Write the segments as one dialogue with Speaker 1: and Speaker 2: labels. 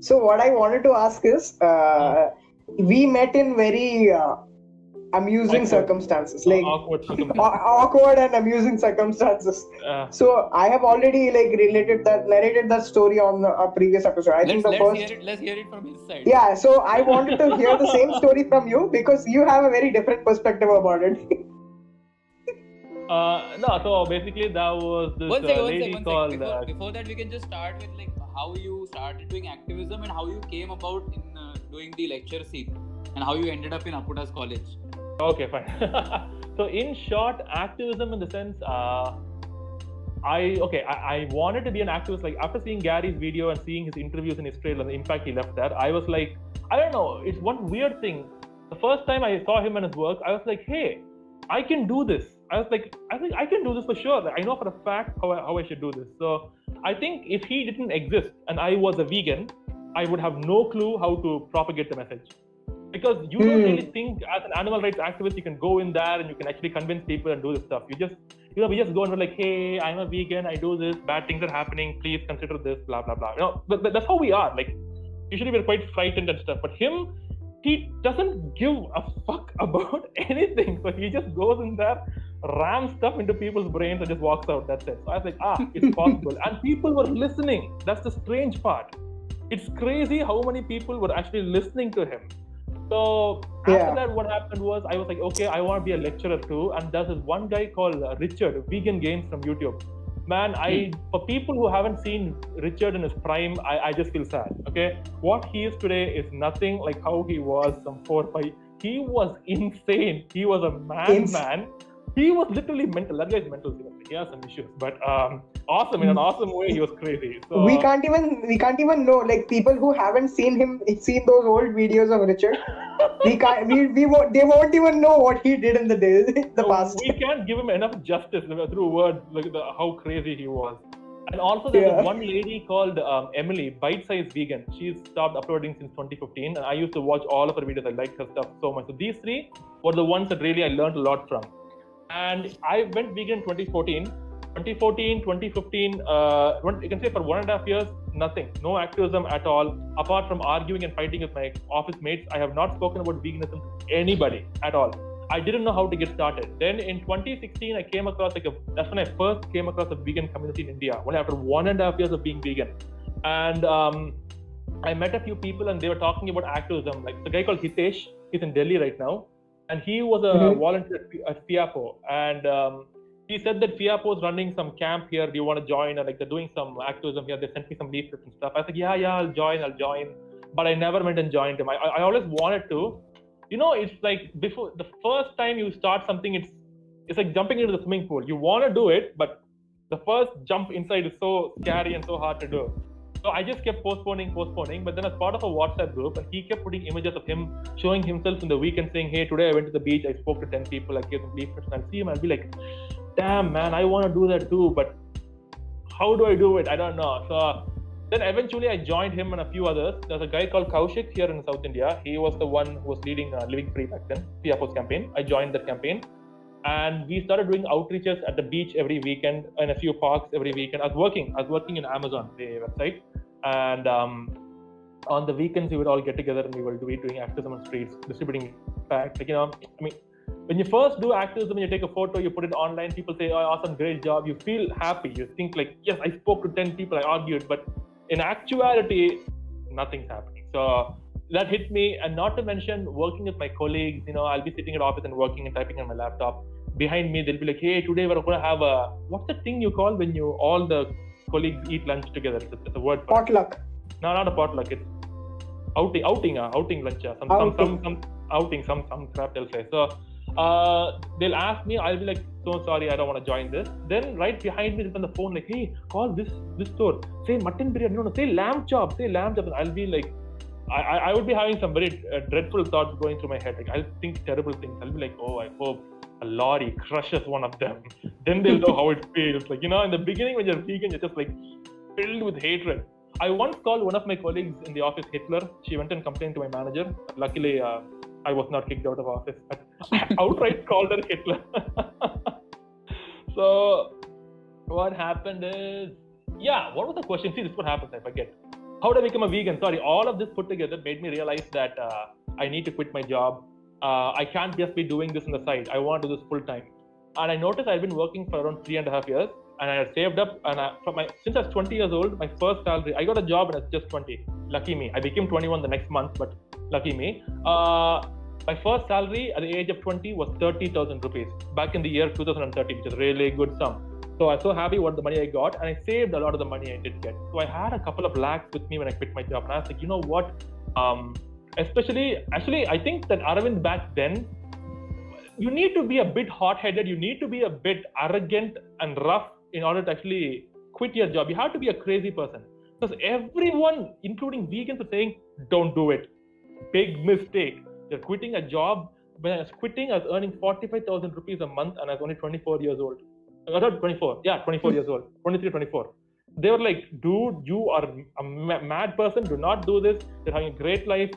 Speaker 1: So what I wanted to ask is, we met in very amusing circumstances, like
Speaker 2: awkward circumstances.
Speaker 1: awkward and amusing circumstances. So I have already narrated that story on a previous episode.
Speaker 3: Let's hear it from his side.
Speaker 1: Yeah, so I wanted to hear the same story from you because you have a very different perspective about it.
Speaker 2: No, so basically that was this lady called.
Speaker 3: Before that, we can just start with how you started doing activism and how you came about in doing the lecture scene and how you ended up in Aputas College.
Speaker 2: Okay, fine. So in short, activism in the sense, I wanted to be an activist. Like after seeing Gary's video and seeing his interviews in Israel and the impact he left there, I was like, I don't know, it's one weird thing. The first time I saw him and his work, I was like, hey, I can do this. I think I can do this for sure. I know for a fact how I should do this. So I think if he didn't exist and I was a vegan, I would have no clue how to propagate the message. Because you don't really think as an animal rights activist, you can go in there and you can actually convince people and do this stuff. We just go and we're like, hey, I'm a vegan, I do this, bad things are happening, please consider this, blah, blah, blah. But that's how we are. Like, usually we're quite frightened and stuff. But him, he doesn't give a fuck about anything. So he just goes in there, rams stuff into people's brains and just walks out. That's it. So I was like, it's possible. And people were listening. That's the strange part. It's crazy how many people were actually listening to him. So after that, what happened was I was like, okay, I want to be a lecturer too. And there's this one guy called Richard, Vegan Gains from YouTube. Man, for people who haven't seen Richard in his prime, I just feel sad. Okay, what he is today is nothing like how he was some 4 or 5. He was insane. He was a man. He was literally mental. That guy's mental. He has some issues, but awesome in an awesome way. He was crazy. So
Speaker 1: we can't even know, like, people who haven't seen those old videos of Richard. They won't even know what he did in the past.
Speaker 2: We can't give him enough justice through words, like how crazy he was. And also there's one lady called Emily, Bite Size Vegan. She's stopped uploading since 2015, and I used to watch all of her videos. I liked her stuff so much. So these three were the ones that really I learned a lot from. And I went vegan in 2014. 2015, you can say for 1.5 years, nothing. No activism at all. Apart from arguing and fighting with my office mates, I have not spoken about veganism to anybody at all. I didn't know how to get started. Then in 2016, I came across that's when I first came across a vegan community in India. Well, after 1.5 years of being vegan. And I met a few people and they were talking about activism. Like the guy called Hitesh, he's in Delhi right now. And he was a volunteer at FIAPO. And he said that FIAPO is running some camp here. Do you want to join? Or they're doing some activism here. They sent me some leaflets and stuff. I said, yeah, I'll join. But I never went and joined him. I always wanted to. It's like before the first time you start something, it's like jumping into the swimming pool. You want to do it, but the first jump inside is so scary and so hard to do. So I just kept postponing. But then as part of a WhatsApp group, and he kept putting images of him showing himself in the weekend saying, hey, today I went to the beach, I spoke to 10 people, I gave them leaflets, and I'll see him, I'll be like, damn, man, I want to do that too, but how do I do it? I don't know. So then eventually I joined him and a few others. There's a guy called Kaushik here in South India. He was the one who was leading Living Free back then, FIAPO's campaign. I joined that campaign. And we started doing outreaches at the beach every weekend, in a few parks every weekend. I was working in Amazon, the website. And on the weekends, we would all get together and we were doing activism on streets, distributing packs. When you first do activism, you take a photo, you put it online, people say, oh, awesome, great job. You feel happy. You think like, yes, I spoke to 10 people, I argued. But in actuality, nothing's happening. So that hit me. And not to mention working with my colleagues, I'll be sitting at office and working and typing on my laptop. Behind me, they'll be like, hey, today we're going to have what's the thing you call when all the colleagues eat lunch together? It's a word for
Speaker 1: potluck.
Speaker 2: It. No, not a potluck. It's outing lunch. Some crap they'll say. So they'll ask me, I'll be like, so sorry, I don't want to join this. Then right behind me, they'll on the phone like, hey, call this store. Say mutton biryani. No, say lamb chop. And I'll be like, I would be having some very dreadful thoughts going through my head. Like I'll think terrible things. I'll be like, oh, I hope a lorry crushes one of them. Then they'll know how it feels. Like, in the beginning when you're vegan, you're just like filled with hatred. I once called one of my colleagues in the office Hitler. She went and complained to my manager. Luckily, I was not kicked out of office. I outright called her Hitler. So what happened is, what was the question? See, this is what happens, I forget. how did I become a vegan? Sorry, all of this put together made me realize that I need to quit my job. I can't just be doing this on the side. I want to do this full time. And I noticed I've been working for around 3.5 years, and I had saved up. And since I was 20 years old, my first salary, I got a job when I was just 20. Lucky me. I became 21 the next month, but lucky me. My first salary at the age of 20 was 30,000 rupees back in the year 2030, which is really a good sum. So I was so happy with the money I got, and I saved a lot of the money I did get. So I had a couple of lakhs with me when I quit my job, and I was like, you know what? Actually, I think that Aravind back then, you need to be a bit hot-headed, you need to be a bit arrogant and rough in order to actually quit your job. You have to be a crazy person. Because everyone, including vegans, are saying, don't do it. Big mistake. You're quitting a job. When I was quitting, I was earning 45,000 rupees a month, and I was only 24 years old. Not 24. Yeah, 24 years old. 23, 24. They were like, dude, you are a mad person. Do not do this. You're having a great life.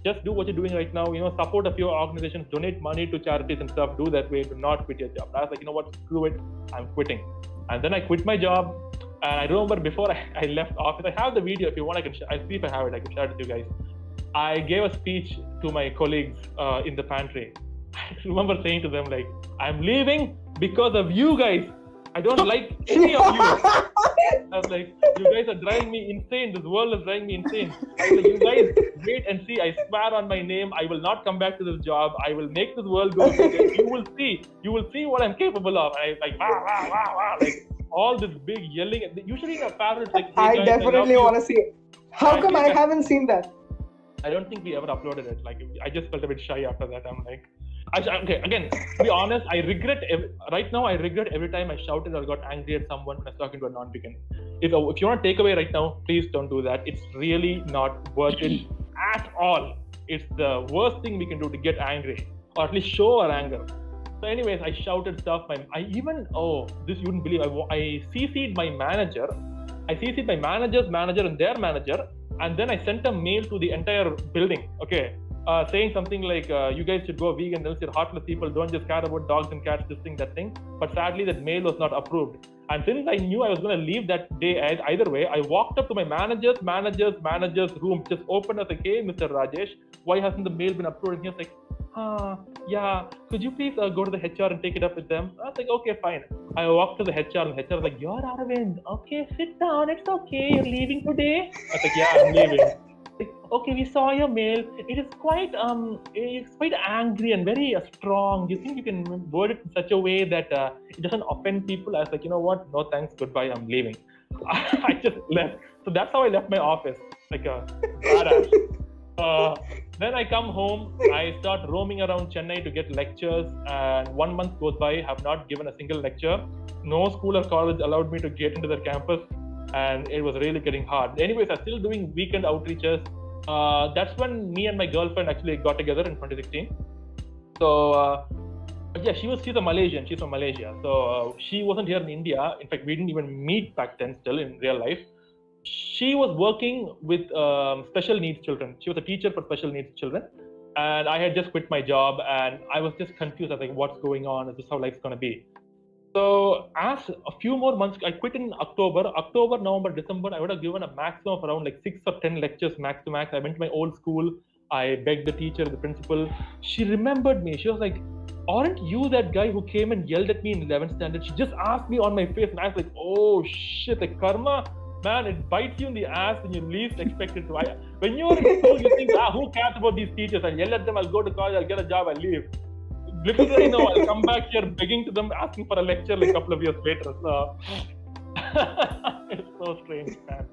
Speaker 2: Just do what you're doing right now. Support a few organizations, donate money to charities and stuff. Do that way. Do not quit your job. I was like, you know what? Screw it. I'm quitting. And then I quit my job. And I remember before I left office, I have the video. If you want, I'll see if I have it. I can share it with you guys. I gave a speech to my colleagues in the pantry. I remember saying to them, like, I'm leaving because of you guys. I don't like any of you. I was like, you guys are driving me insane. This world is driving me insane. I was like, you guys wait and see. I swear on my name, I will not come back to this job. I will make this world go bigger. You will see what I'm capable of. And I was like, wah, wah, wah, wah. Like all this big yelling. Usually in a family, it's like, hey,
Speaker 1: I
Speaker 2: guys,
Speaker 1: definitely want to see it. How come I haven't seen that?
Speaker 2: I don't think we ever uploaded it. Like, I just felt a bit shy after that. I'm like, okay, again, to be honest, right now I regret every time I shouted or got angry at someone when I was talking to a non-vegan. If you want to take away right now, please don't do that. It's really not worth it at all. It's the worst thing we can do to get angry, or at least show our anger. So anyways, I shouted stuff. This you wouldn't believe, I CC'd my manager. I CC'd my manager's manager and their manager. And then I sent a mail to the entire building, okay, saying something like, you guys should go vegan, else you're heartless people, don't just care about dogs and cats, this thing, that thing. But sadly, that mail was not approved. And since I knew I was going to leave that day either way, I walked up to my manager's room, just opened and was like, hey, Mr. Rajesh, why hasn't the mail been approved? And he was like, yeah, could you please go to the HR and take it up with them? I was like, okay, fine. I walked to the HR and the HR was like, you're Aravind. Okay, sit down. It's okay. You're leaving today? I was like, yeah, I'm leaving. Like, okay, we saw your mail. It is it's quite angry and very strong. Do you think you can word it in such a way that it doesn't offend people? I was like, you know what? No thanks, goodbye, I'm leaving. I just left. So that's how I left my office, like a badass. Then I come home, I start roaming around Chennai to get lectures, and 1 month goes by, I have not given a single lecture. No school or college allowed me to get into their campus, and it was really getting hard. Anyways, I'm still doing weekend outreaches. That's when me and my girlfriend actually got together in 2016. So yeah, she's a Malaysian. She's from Malaysia. So she wasn't here in India. In fact, we didn't even meet back then still in real life. She was working with special needs children. She was a teacher for special needs children. And I had just quit my job and I was just confused. I was like, what's going on? Is this how life's going to be? So as a few more months, I quit in October, November, December, I would have given a maximum of around like 6 or 10 lectures max to max. I went to my old school. I begged the teacher, the principal. She remembered me. She was like, aren't you that guy who came and yelled at me in 11th standard? She just asked me on my face and I was like, oh shit, like karma. Man, it bites you in the ass when you least expect it to. When you're in school, you think, who cares about these teachers? I'll yell at them, I'll go to college, I'll get a job, I'll leave. Literally, no, I'll come back here begging to them, asking for a lecture like a couple of years later. So it's so strange, man.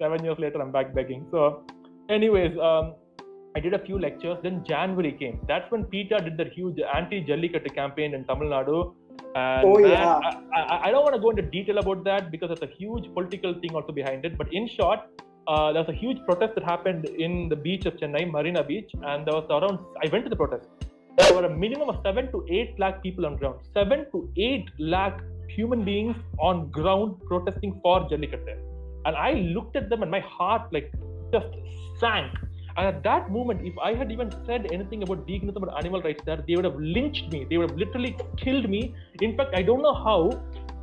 Speaker 2: 7 years later, I'm back begging. So anyways, I did a few lectures. Then January came. That's when PETA did that huge anti-Jallikattu campaign in Tamil Nadu. And
Speaker 1: yeah.
Speaker 2: I don't want to go into detail about that because there's a huge political thing also behind it. But in short, there's a huge protest that happened in the beach of Chennai, Marina Beach. And there was I went to the protest. There were a minimum of 7 to 8 lakh people on ground. 7 to 8 lakh human beings on ground protesting for Jallikattu. And I looked at them and my heart like just sank. And at that moment, if I had even said anything about veganism or animal rights there, they would have lynched me. They would have literally killed me. In fact, I don't know how.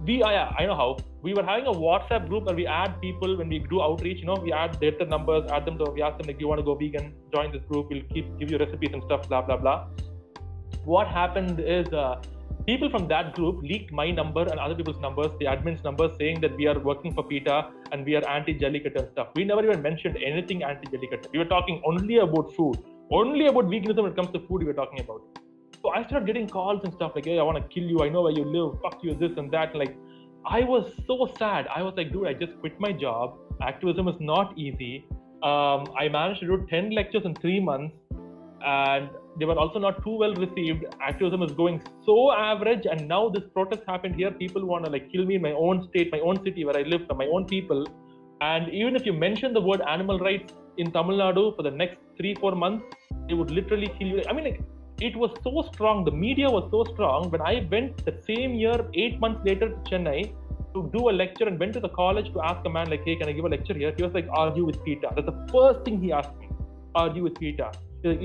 Speaker 2: I know how. we were having a WhatsApp group where we add people when we do outreach. You know, we add their numbers, add them. We ask them like, "Do you want to go vegan? Join this group. We'll give you recipes and stuff." Blah blah blah. What happened is people from that group leaked my number and other people's numbers, the admin's numbers, saying that we are working for PETA and we are anti-Jallikattu and stuff. We never even mentioned anything anti-Jallikattu. We were talking only about food, only about veganism when it comes to food. We were talking about. So I started getting calls and stuff like, "Hey, I want to kill you. I know where you live. Fuck you, this and that." Like, I was so sad. I was like, dude, I just quit my job. Activism is not easy. I managed to do 10 lectures in 3 months, and they were also not too well received. Activism is going so average, and now this protest happened here. People want to like kill me in my own state, my own city where I live, from my own people. And even if you mention the word animal rights in Tamil Nadu for the next 3-4 months, they would literally kill you. I mean, like, it was so strong. The media was so strong. When I went the same year, 8 months later, to Chennai to do a lecture, and went to the college to ask a man like, "Hey, can I give a lecture here?" He was like, "Are you with PETA?" That's the first thing he asked me. "Are you with PETA?"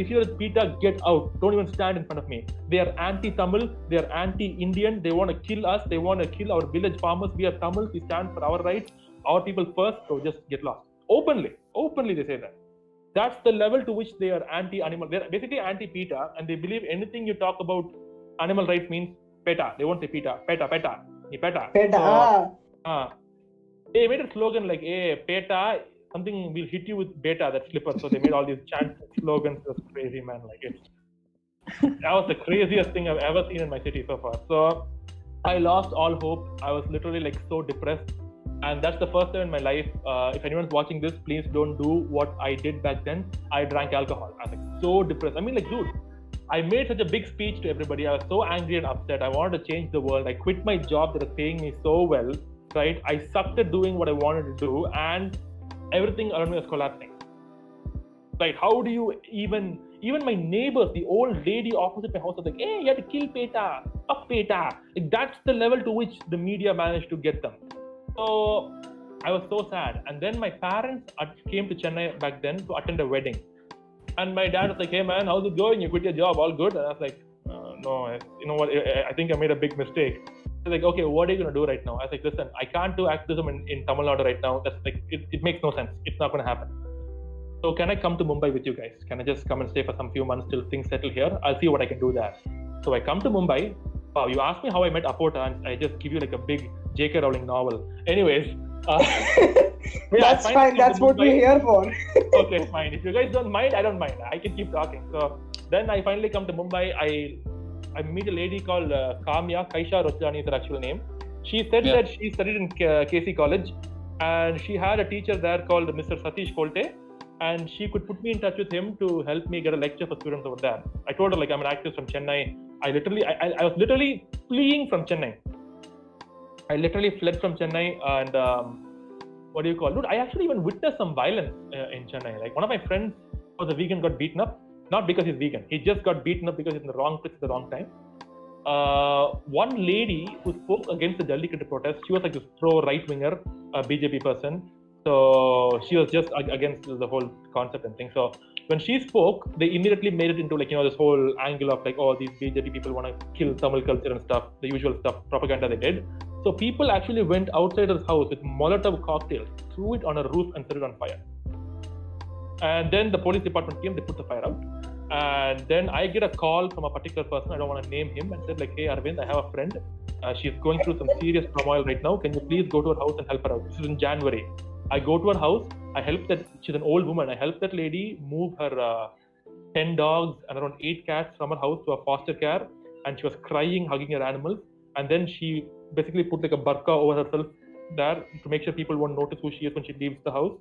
Speaker 2: If you're with PETA, get out. Don't even stand in front of me. They are anti-Tamil. They are anti-Indian. They want to kill us. They want to kill our village farmers. We are Tamils. We stand for our rights. Our people first. So just get lost. Openly they say that. That's the level to which they are anti-animal. They're basically anti-PETA, and they believe anything you talk about animal rights means PETA. They won't say PETA. PETA. PETA.
Speaker 1: PETA.
Speaker 2: So, they made a slogan like, "Hey, PETA, something will hit you with beta, that slipper." So they made all these chants and slogans. It was crazy, man. Like, that was the craziest thing I've ever seen in my city so far. So I lost all hope. I was literally like so depressed. And that's the first time in my life. If anyone's watching this, please don't do what I did back then. I drank alcohol. I was like so depressed. I mean, like, dude, I made such a big speech to everybody. I was so angry and upset. I wanted to change the world. I quit my job that was paying me so well, right? I sucked at doing what I wanted to do, and everything around me was collapsing. Right? How do you even my neighbors, the old lady opposite my house was like, "Hey, you have to kill PETA, fuck PETA." Like, that's the level to which the media managed to get them. So I was so sad. And then my parents came to Chennai back then to attend a wedding. And my dad was like, "Hey man, how's it going? You quit your job, all good?" And I was like, "No, you know what? I think I made a big mistake." They're like, "Okay, what are you gonna do right now?" I was like, "Listen, I can't do activism in Tamil Nadu right now. That's like, it makes no sense. It's not gonna happen. So can I come to Mumbai with you guys? Can I just come and stay for some few months till things settle here? I'll see what I can do there." So I come to Mumbai. Wow, you asked me how I met Apota, and I just give you like a big J.K. Rowling novel. Anyways,
Speaker 1: that's fine. That's what we're here for.
Speaker 2: Okay, fine. If you guys don't mind, I don't mind. I can keep talking. So then I finally come to Mumbai. I meet a lady called Kamya. Kaisha Rochlani is her actual name. She said that she studied in KC College, and she had a teacher there called Mr. Satish Kolte, and she could put me in touch with him to help me get a lecture for students over there. I told her like, I'm an activist from Chennai. I was literally fleeing from Chennai. I literally fled from Chennai, and what do you call it? Dude, I actually even witnessed some violence in Chennai. Like, one of my friends who was a vegan got beaten up, not because he's vegan. He just got beaten up because he's in the wrong place at the wrong time. One lady who spoke against the Jallikattu protest, she was like this pro-right-winger BJP person. So she was just against the whole concept and thing. So when she spoke, they immediately made it into like, this whole angle of like, oh, these BJP people want to kill Tamil culture and stuff, the usual stuff, propaganda they did. So people actually went outside his house with Molotov cocktails, threw it on a roof and set it on fire. And then the police department came, they put the fire out. And then I get a call from a particular person, I don't want to name him, and said like, "Hey Arvind, I have a friend. She's going through some serious turmoil right now. Can you please go to her house and help her out?" This is in January. I go to her house. I help that, she's an old woman. I help that lady move her 10 dogs and around 8 cats from her house to a foster care. And she was crying, hugging her animals. And then she basically put like a burqa over herself there to make sure people won't notice who she is when she leaves the house,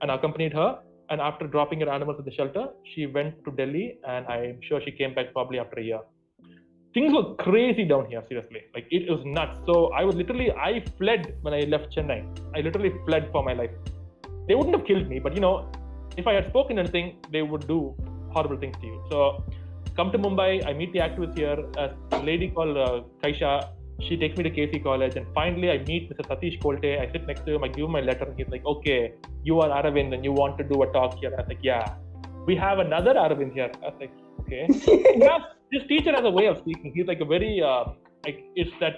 Speaker 2: and accompanied her. And after dropping her animals at the shelter, she went to Delhi, and I'm sure she came back probably after a year. Things were crazy down here, seriously. Like, it was nuts. So I fled when I left Chennai. I literally fled for my life. They wouldn't have killed me, but if I had spoken anything, they would do horrible things to you. So come to Mumbai, I meet the activists here. A lady called Kaisha, she takes me to KC College, and finally I meet Mr. Satish Kolte. I sit next to him, I give him my letter, and he's like, "Okay, you are Aravind and you want to do a talk here." I was like, "Yeah." "We have another Aravind here." I was like, "Okay." This teacher has a way of speaking. He's like a very, it's that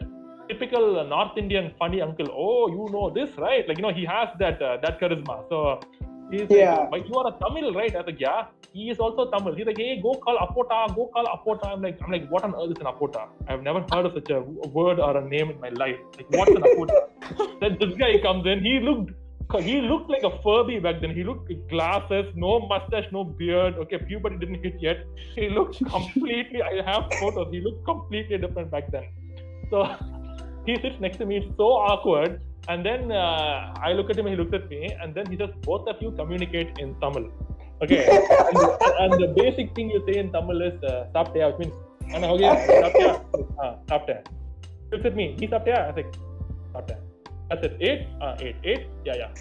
Speaker 2: typical North Indian funny uncle. Oh, you know this, right? Like, he has that charisma. So he's like, but you are a Tamil, right? I was like, yeah. He is also Tamil. He's like, hey, go call Apota. I'm like, what on earth is an Apota? I've never heard of such a word or a name in my life. Like, what's an Apota? Then this guy comes in. He looked like a Furby back then. He looked with glasses, no mustache, no beard. Okay, puberty didn't hit yet. He looked completely. I have photos. He looked completely different back then. So he sits next to me. It's so awkward. And then I look at him. He looks at me. And then he says, "Both of you communicate in Tamil." Okay. and the basic thing you say in Tamil is "Saptaya," which means, "Saptaya." Saptaya. He looks at me. He Saptaya. I was like, "Saptaya." I said, 8? Yeah, 8.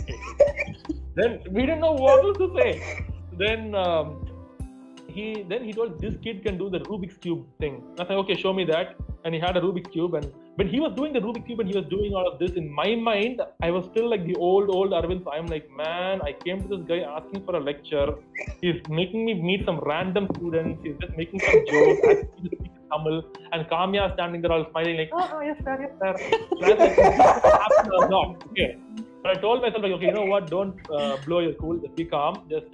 Speaker 2: Then we didn't know what else to say. Then he told this kid can do the Rubik's Cube thing. I said, okay, show me that. And he had a Rubik's Cube. And when he was doing the Rubik's Cube and he was doing all of this, in my mind, I was still like the old Arvind. So I'm like, man, I came to this guy asking for a lecture. He's making me meet some random students. He's just making some jokes, asking me to speak Tamil. And Kamya standing there all smiling like, yes sir. So I was like, not. Okay. But I told myself, like, okay, you know what? Don't blow your cool. Just be calm. Just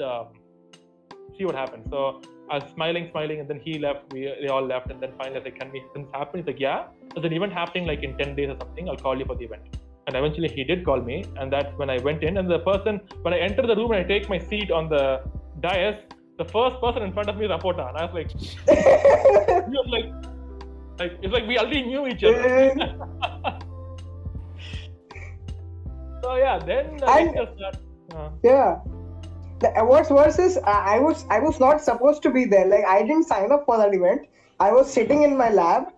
Speaker 2: see what happens. So I was smiling, and then he left. They all left, and then finally I said, "Can this happen?" He's like, "Yeah." There's an event happening like in 10 days or something. I'll call you for the event. And eventually he did call me, and that's when I went in. And the person, when I enter the room and I take my seat on the dais, the first person in front of me is Apota, and I was like, he was like it's like we already knew each other. So yeah, then
Speaker 1: yeah. What's worse is I was not supposed to be there. Like, I didn't sign up for that event. I was sitting in my lab,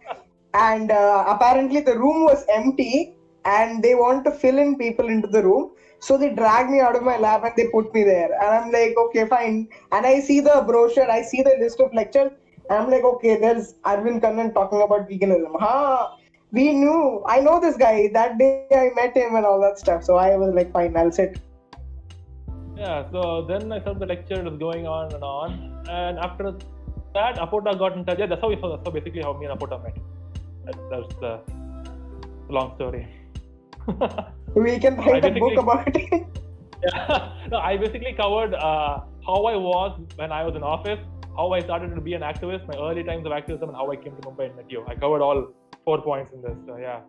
Speaker 1: and apparently the room was empty, and they want to fill in people into the room. So they dragged me out of my lab and they put me there. And I'm like, okay, fine. And I see the brochure, I see the list of lectures, and I'm like, okay, there's Arvind Kannan talking about veganism. I know this guy. That day I met him and all that stuff. So I was like, fine, I'll sit.
Speaker 2: Yeah, so then I saw the lecture was going on. And after that, Apota got in touch. Yeah, that's basically how me and Apota met. That's the long story.
Speaker 1: We can write a book about it.
Speaker 2: Yeah, no, I basically covered how I was when I was in office, how I started to be an activist, my early times of activism, and how I came to Mumbai and met you. I covered all 4 points in this. So yeah.